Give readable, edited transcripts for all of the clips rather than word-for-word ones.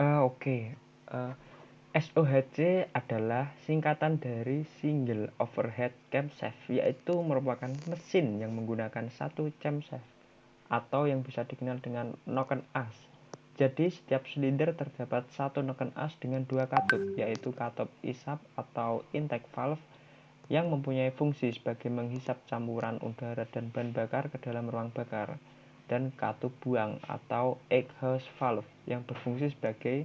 Oke. Eh, SOHC adalah singkatan dari Single Overhead Camshaft, yaitu merupakan mesin yang menggunakan satu camshaft atau yang bisa dikenal dengan noken as. Jadi setiap silinder terdapat satu noken as dengan dua katup, yaitu katup isap atau intake valve yang mempunyai fungsi sebagai menghisap campuran udara dan bahan bakar ke dalam ruang bakar, dan katup buang atau exhaust valve yang berfungsi sebagai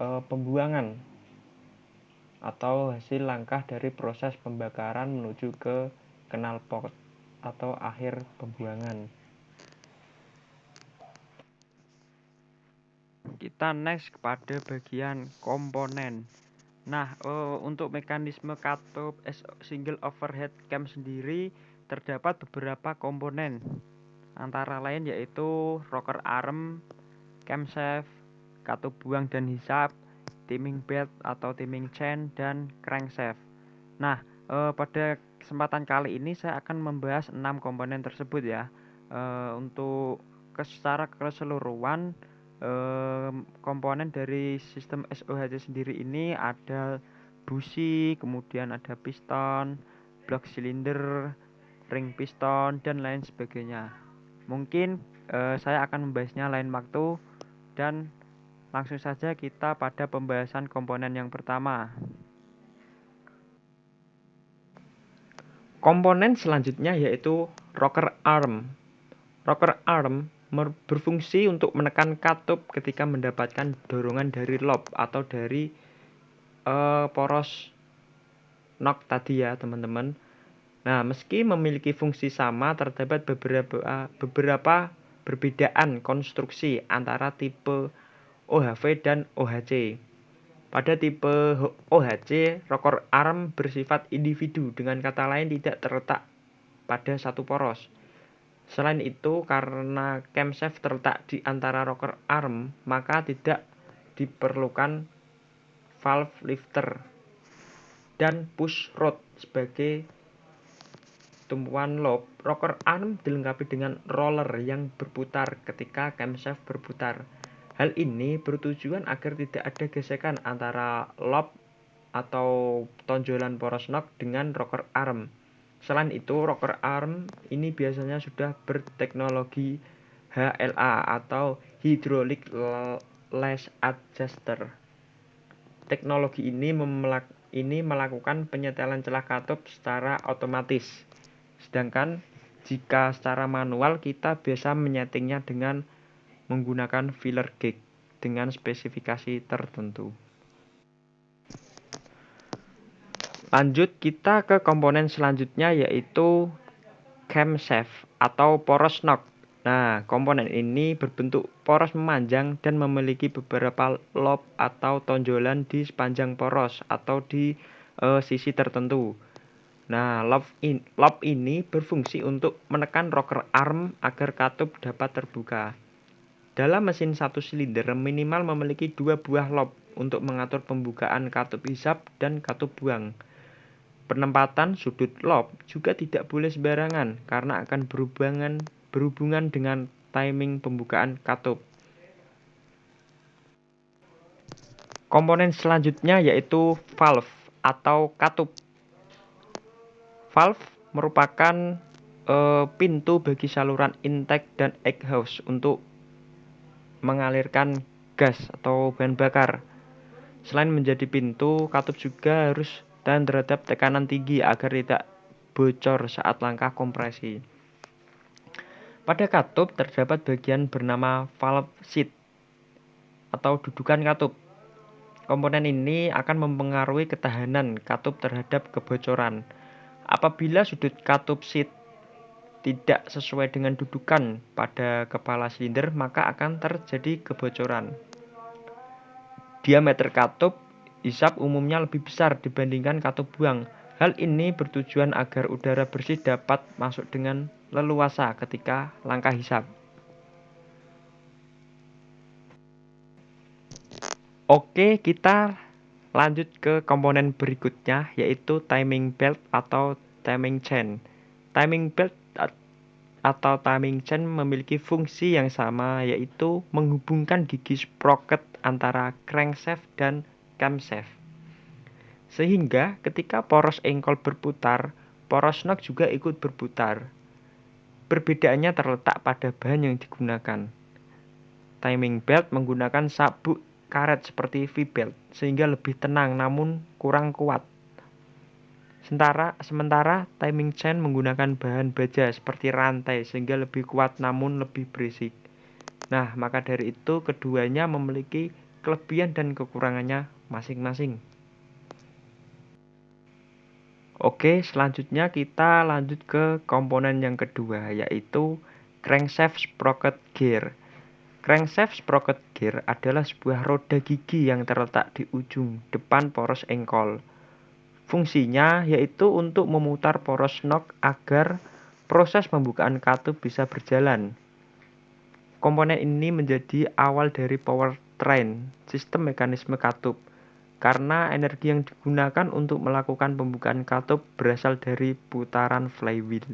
pembuangan atau hasil langkah dari proses pembakaran menuju ke knalpot atau akhir pembuangan. Kita next kepada bagian komponen. Nah, untuk mekanisme katup single overhead cam sendiri terdapat beberapa komponen, antara lain yaitu rocker arm, camshaft, katup buang dan hisap, timing belt atau timing chain, dan crankshaft. Nah, pada kesempatan kali ini saya akan membahas 6 komponen tersebut ya. Untuk secara keseluruhan komponen dari sistem SOHC sendiri ini ada busi, kemudian ada piston, blok silinder, ring piston, dan lain sebagainya. Mungkin saya akan membahasnya lain waktu, dan langsung saja kita pada pembahasan komponen yang pertama. Komponen selanjutnya yaitu rocker arm. Rocker arm berfungsi untuk menekan katup ketika mendapatkan dorongan dari lob atau dari poros knock tadi ya teman-teman. Nah, meski memiliki fungsi sama, terdapat beberapa perbedaan konstruksi antara tipe OHV dan OHC. Pada tipe OHC, rocker arm bersifat individu, dengan kata lain tidak terletak pada satu poros. Selain itu, karena camshaft terletak di antara rocker arm, maka tidak diperlukan valve lifter dan push rod sebagai tumpuan lob. Rocker arm dilengkapi dengan roller yang berputar ketika camshaft berputar. Hal ini bertujuan agar tidak ada gesekan antara lob atau tonjolan poros knock dengan rocker arm. Selain itu, rocker arm ini biasanya sudah berteknologi HLA atau Hydraulic Lash Adjuster. Teknologi ini melakukan penyetelan celah katup secara otomatis. Sedangkan jika secara manual, kita biasa menyetingnya dengan menggunakan filler gauge dengan spesifikasi tertentu. Lanjut kita ke komponen selanjutnya yaitu camshaft atau poros knock. Nah, komponen ini berbentuk poros memanjang dan memiliki beberapa lob atau tonjolan di sepanjang poros atau di sisi tertentu. Nah, lob ini berfungsi untuk menekan rocker arm agar katup dapat terbuka. Dalam mesin satu silinder minimal memiliki 2 buah lob untuk mengatur pembukaan katup hisap dan katup buang. Penempatan sudut lob juga tidak boleh sembarangan karena akan berhubungan dengan timing pembukaan katup. Komponen selanjutnya yaitu valve atau katup. Valve merupakan pintu bagi saluran intake dan exhaust untuk mengalirkan gas atau bahan bakar. Selain menjadi pintu, katup juga harus tahan terhadap tekanan tinggi agar tidak bocor saat langkah kompresi. Pada katup terdapat bagian bernama valve seat atau dudukan katup. Komponen ini akan mempengaruhi ketahanan katup terhadap kebocoran. Apabila sudut katup seat tidak sesuai dengan dudukan pada kepala silinder, maka akan terjadi kebocoran. Diameter katup hisap umumnya lebih besar dibandingkan katup buang. Hal ini bertujuan agar udara bersih dapat masuk dengan leluasa ketika langkah hisap. Oke, kita lanjut ke komponen berikutnya yaitu timing belt atau timing chain. Timing belt atau timing chain memiliki fungsi yang sama, yaitu menghubungkan gigi sprocket antara crankshaft dan camshaft. Sehingga ketika poros engkol berputar, poros knock juga ikut berputar. Perbedaannya terletak pada bahan yang digunakan. Timing belt menggunakan sabuk karet seperti V-belt, sehingga lebih tenang namun kurang kuat. Sementara timing chain menggunakan bahan baja seperti rantai sehingga lebih kuat namun lebih berisik. Nah, maka dari itu keduanya memiliki kelebihan dan kekurangannya masing-masing. Oke, selanjutnya kita lanjut ke komponen yang kedua, yaitu crankshaft sprocket gear. Crankshaft sprocket gear adalah sebuah roda gigi yang terletak di ujung depan poros engkol. Fungsinya yaitu untuk memutar poros knock agar proses pembukaan katup bisa berjalan. Komponen ini menjadi awal dari powertrain, sistem mekanisme katup, karena energi yang digunakan untuk melakukan pembukaan katup berasal dari putaran flywheel.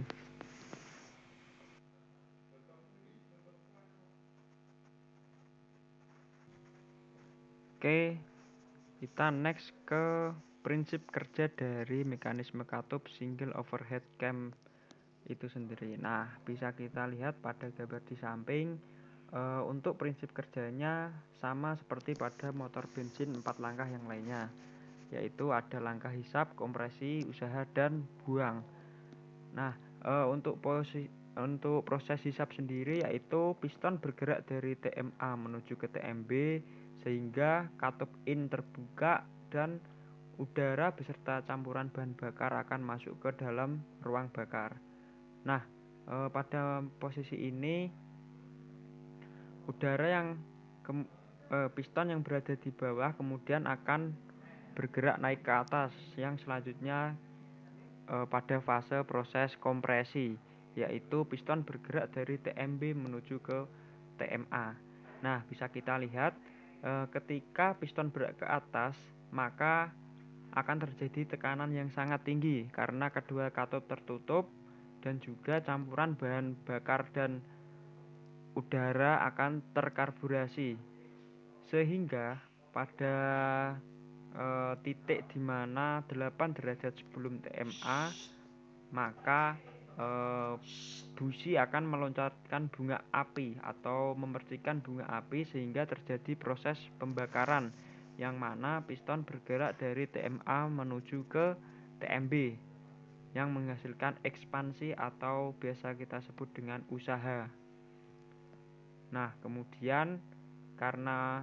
Oke, kita next ke prinsip kerja dari mekanisme katup single overhead cam itu sendiri. Nah, bisa kita lihat pada gambar di samping. Untuk prinsip kerjanya sama seperti pada motor bensin 4 langkah yang lainnya, yaitu ada langkah hisap, kompresi, usaha, dan buang. Nah, untuk proses hisap sendiri yaitu piston bergerak dari TMA menuju ke TMB sehingga katup in terbuka dan udara beserta campuran bahan bakar akan masuk ke dalam ruang bakar. Nah, pada posisi ini udara yang piston yang berada di bawah kemudian akan bergerak naik ke atas yang selanjutnya pada fase proses kompresi, yaitu piston bergerak dari TMB menuju ke TMA. Nah, bisa kita lihat ketika piston bergerak ke atas, maka akan terjadi tekanan yang sangat tinggi karena kedua katup tertutup dan juga campuran bahan bakar dan udara akan terkarburasi, sehingga pada titik di mana 8 derajat sebelum TMA, maka busi akan melontarkan bunga api atau memercikan bunga api sehingga terjadi proses pembakaran yang mana piston bergerak dari TMA menuju ke TMB yang menghasilkan ekspansi atau biasa kita sebut dengan usaha. Nah, kemudian karena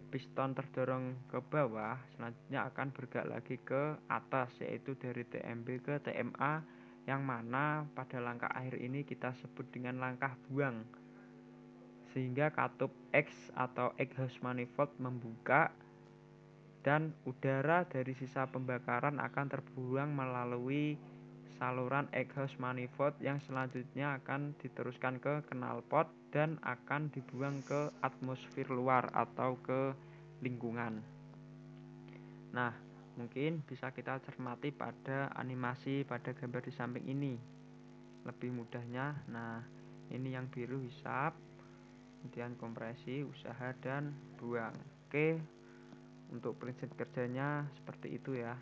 piston terdorong ke bawah, selanjutnya akan bergerak lagi ke atas, yaitu dari TMB ke TMA, yang mana pada langkah akhir ini kita sebut dengan langkah buang, sehingga katup X atau exhaust manifold membuka dan udara dari sisa pembakaran akan terbuang melalui saluran exhaust manifold yang selanjutnya akan diteruskan ke knalpot dan akan dibuang ke atmosfer luar atau ke lingkungan. Nah, mungkin bisa kita cermati pada animasi pada gambar di samping ini lebih mudahnya. Nah, ini yang biru hisap, kemudian kompresi, usaha, dan buang. Oke, untuk prinsip kerjanya seperti itu ya.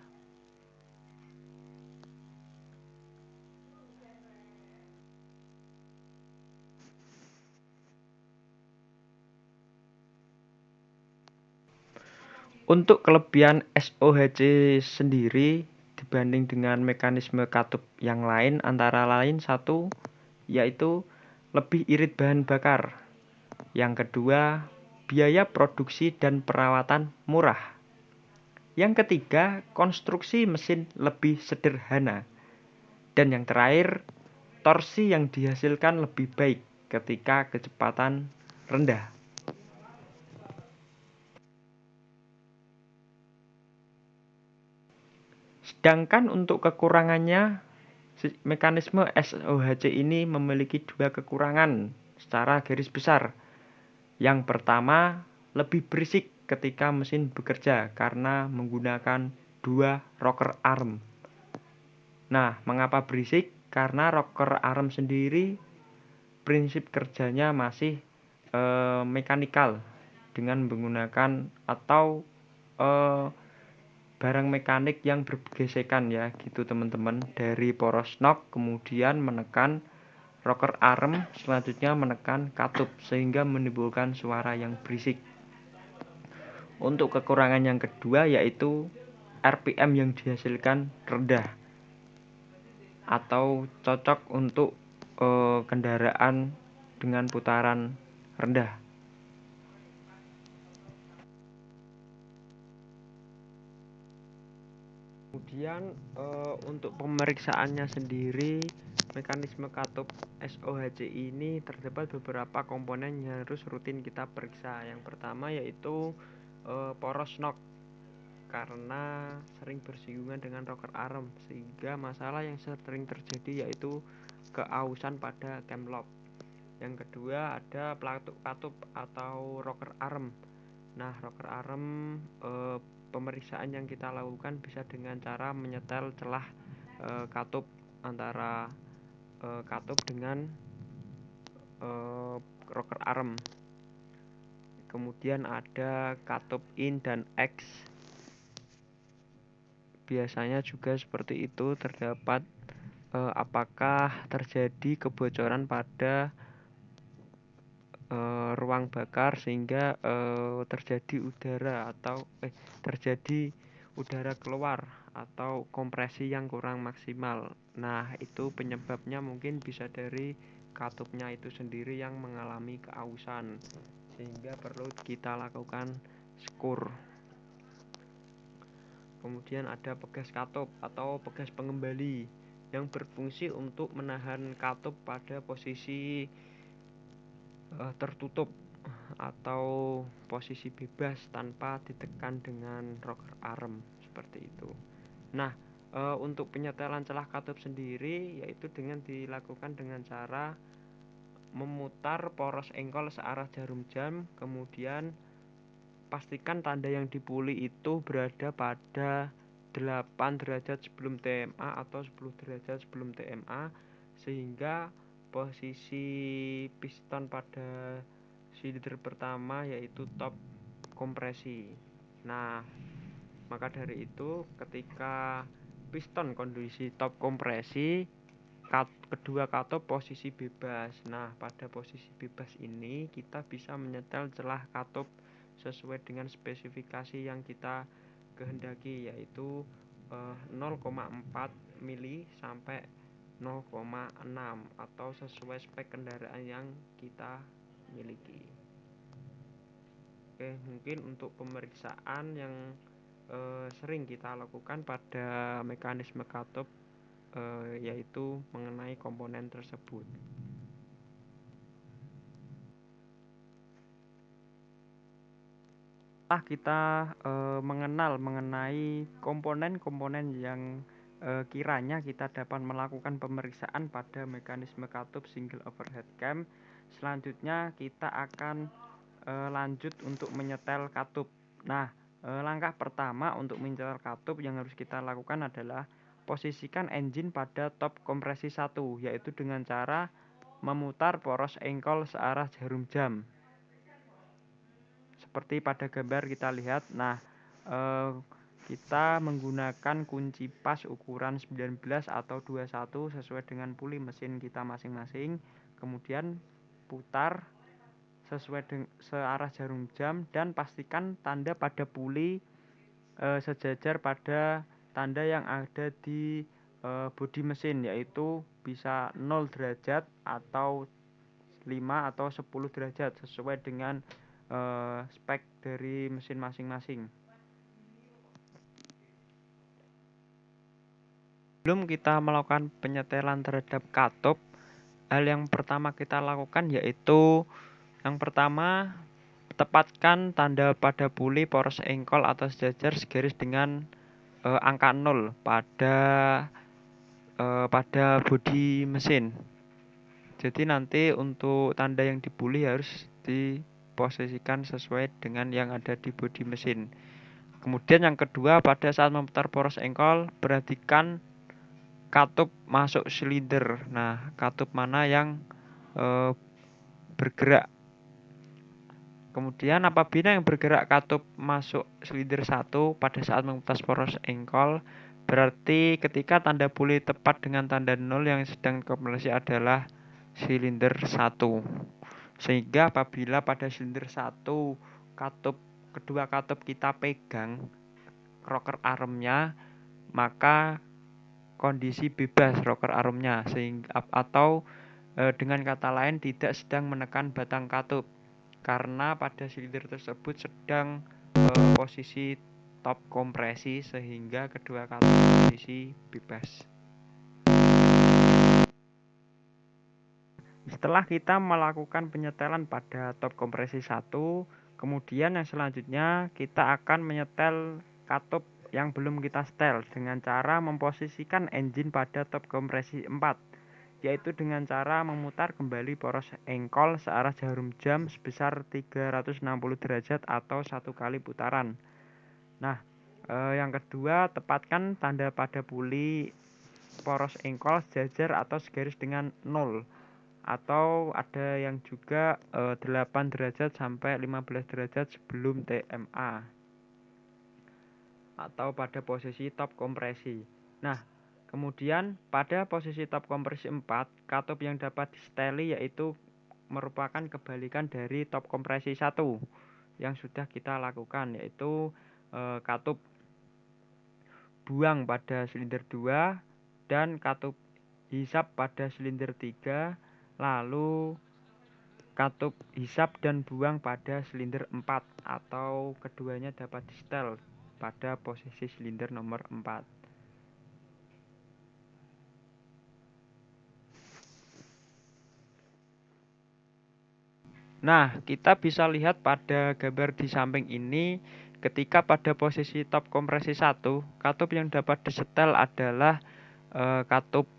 Untuk kelebihan SOHC sendiri dibanding dengan mekanisme katup yang lain antara lain satu, yaitu lebih irit bahan bakar. Yang kedua, biaya produksi dan perawatan murah. Yang ketiga, konstruksi mesin lebih sederhana. Dan yang terakhir, torsi yang dihasilkan lebih baik ketika kecepatan rendah. Sedangkan untuk kekurangannya, mekanisme SOHC ini memiliki dua kekurangan secara garis besar. Yang pertama, lebih berisik ketika mesin bekerja karena menggunakan dua rocker arm. Nah, mengapa berisik? karena rocker arm sendiri prinsip kerjanya masih mekanikal dengan menggunakan atau barang mekanik yang bergesekan ya gitu teman-teman, dari poros knock kemudian menekan rocker arm, selanjutnya menekan katup sehingga menimbulkan suara yang berisik. Untuk kekurangan yang kedua yaitu RPM yang dihasilkan rendah atau cocok untuk kendaraan dengan putaran rendah. Kemudian untuk pemeriksaannya sendiri, mekanisme katup SOHC ini terdapat beberapa komponen yang harus rutin kita periksa. Yang pertama yaitu poros knock, karena sering bersinggungan dengan rocker arm sehingga masalah yang sering terjadi yaitu keausan pada cam lob. Yang kedua ada pelatuk katup atau rocker arm. Nah, rocker arm pemeriksaan yang kita lakukan bisa dengan cara menyetel celah katup antara katup dengan rocker arm. Kemudian ada katup in dan X. Biasanya juga seperti itu, terdapat apakah terjadi kebocoran pada ruang bakar sehingga terjadi udara keluar atau kompresi yang kurang maksimal. Nah, itu penyebabnya mungkin bisa dari katupnya itu sendiri yang mengalami keausan sehingga perlu kita lakukan skur. Kemudian ada pegas katup atau pegas pengembali yang berfungsi untuk menahan katup pada posisi tertutup atau posisi bebas tanpa ditekan dengan rocker arm seperti itu. Nah, untuk penyetelan celah katup sendiri yaitu dengan dilakukan dengan cara memutar poros engkol searah jarum jam, kemudian pastikan tanda yang dipuli itu berada pada 8 derajat sebelum TMA atau 10 derajat sebelum TMA sehingga posisi piston pada silinder pertama yaitu top kompresi. Nah, maka dari itu ketika piston kondisi top kompresi, kedua katup posisi bebas. Nah, pada posisi bebas ini kita bisa menyetel celah katup sesuai dengan spesifikasi yang kita kehendaki, yaitu 0,4 mili sampai 0,6 atau sesuai spek kendaraan yang kita miliki. Oke, mungkin untuk pemeriksaan yang sering kita lakukan pada mekanisme katup yaitu mengenai komponen tersebut. Setelah kita mengenal mengenai komponen-komponen yang kiranya kita dapat melakukan pemeriksaan pada mekanisme katup single overhead cam, selanjutnya kita akan lanjut untuk menyetel katup. Nah, langkah pertama untuk menyetel katup yang harus kita lakukan adalah posisikan engine pada top kompresi 1, yaitu dengan cara memutar poros engkol searah jarum jam. Seperti pada gambar kita lihat. Nah, kita menggunakan kunci pas ukuran 19 atau 21 sesuai dengan puli mesin kita masing-masing. Kemudian putar sesuai dengan searah jarum jam dan pastikan tanda pada puli sejajar pada tanda yang ada di bodi mesin, yaitu bisa 0 derajat atau 5 atau 10 derajat sesuai dengan spek dari mesin masing-masing. Sebelum kita melakukan penyetelan terhadap katup, hal yang pertama kita lakukan yaitu yang pertama, tepatkan tanda pada puli poros engkol atau sejajar segaris dengan angka 0 pada bodi mesin. Jadi nanti untuk tanda yang dipuli harus diposisikan sesuai dengan yang ada di bodi mesin. Kemudian yang kedua, pada saat memutar poros engkol, perhatikan katup masuk silinder. Nah, katup mana yang bergerak. Kemudian apabila yang bergerak katup masuk silinder 1 pada saat memutas poros engkol, berarti ketika tanda pulih tepat dengan tanda 0 yang sedang kompresi adalah silinder 1. Sehingga apabila pada silinder 1 kedua katup kita pegang rocker armnya, maka kondisi bebas rocker armnya, sehingga atau dengan kata lain tidak sedang menekan batang katup, karena pada silinder tersebut sedang posisi top kompresi, sehingga kedua katup posisi bebas. Setelah kita melakukan penyetelan pada top kompresi 1, kemudian yang selanjutnya kita akan menyetel katup yang belum kita setel dengan cara memposisikan engine pada top kompresi 4, yaitu dengan cara memutar kembali poros engkol searah jarum jam sebesar 360 derajat atau 1 kali putaran. Nah, yang kedua, tepatkan tanda pada puli poros engkol sejajar atau segaris dengan 0, atau ada yang juga 8 derajat sampai 15 derajat sebelum TMA, atau pada posisi top kompresi. Nah, kemudian pada posisi top kompresi 4, katup yang dapat diseteli yaitu merupakan kebalikan dari top kompresi 1 yang sudah kita lakukan, yaitu katup buang pada silinder 2 dan katup hisap pada silinder 3, lalu katup hisap dan buang pada silinder 4, atau keduanya dapat disetel pada posisi silinder nomor 4. Nah, kita bisa lihat pada gambar di samping ini, ketika pada posisi top kompresi 1, katup yang dapat disetel adalah katup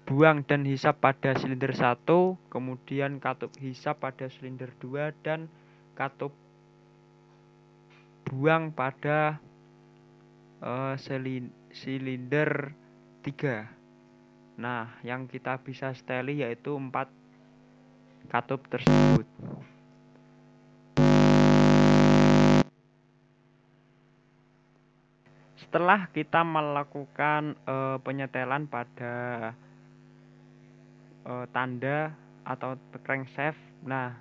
buang dan hisap pada silinder 1, kemudian katup hisap pada silinder 2, dan katup buang pada silinder 3. Nah, yang kita bisa seteli yaitu 4 katup tersebut. Setelah kita melakukan penyetelan pada tanda atau crankshaft, nah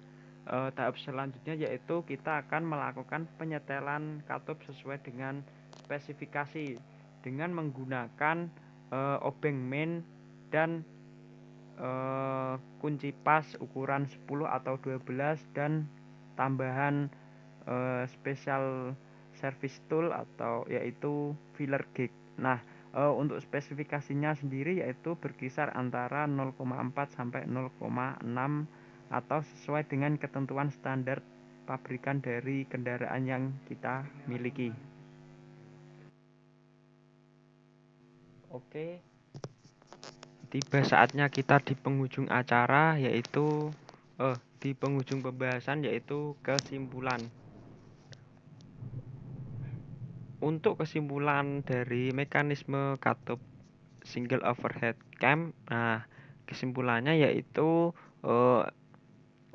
tahap selanjutnya yaitu kita akan melakukan penyetelan katup sesuai dengan spesifikasi dengan menggunakan obeng main dan kunci pas ukuran 10 atau 12 dan tambahan special service tool atau yaitu filler gig. Nah, untuk spesifikasinya sendiri yaitu berkisar antara 0,4 sampai 0,6 atau sesuai dengan ketentuan standar pabrikan dari kendaraan yang kita miliki. Oke, tiba saatnya kita di penghujung acara, yaitu di penghujung pembahasan, yaitu kesimpulan. Untuk kesimpulan dari mekanisme katup single overhead cam, nah kesimpulannya yaitu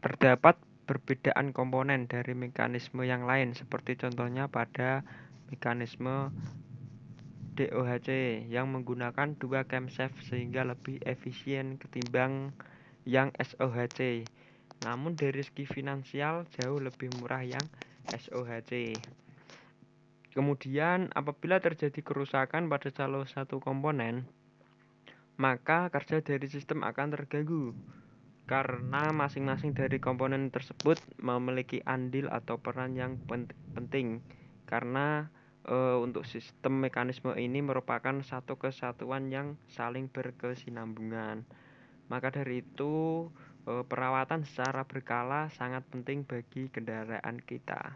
terdapat perbedaan komponen dari mekanisme yang lain, seperti contohnya pada mekanisme DOHC yang menggunakan 2 camshaft sehingga lebih efisien ketimbang yang SOHC. Namun dari segi finansial jauh lebih murah yang SOHC. Kemudian apabila terjadi kerusakan pada salah satu komponen, maka kerja dari sistem akan terganggu karena masing-masing dari komponen tersebut memiliki andil atau peran yang penting, karena untuk sistem mekanisme ini merupakan satu kesatuan yang saling berkesinambungan. Maka dari itu perawatan secara berkala sangat penting bagi kendaraan kita.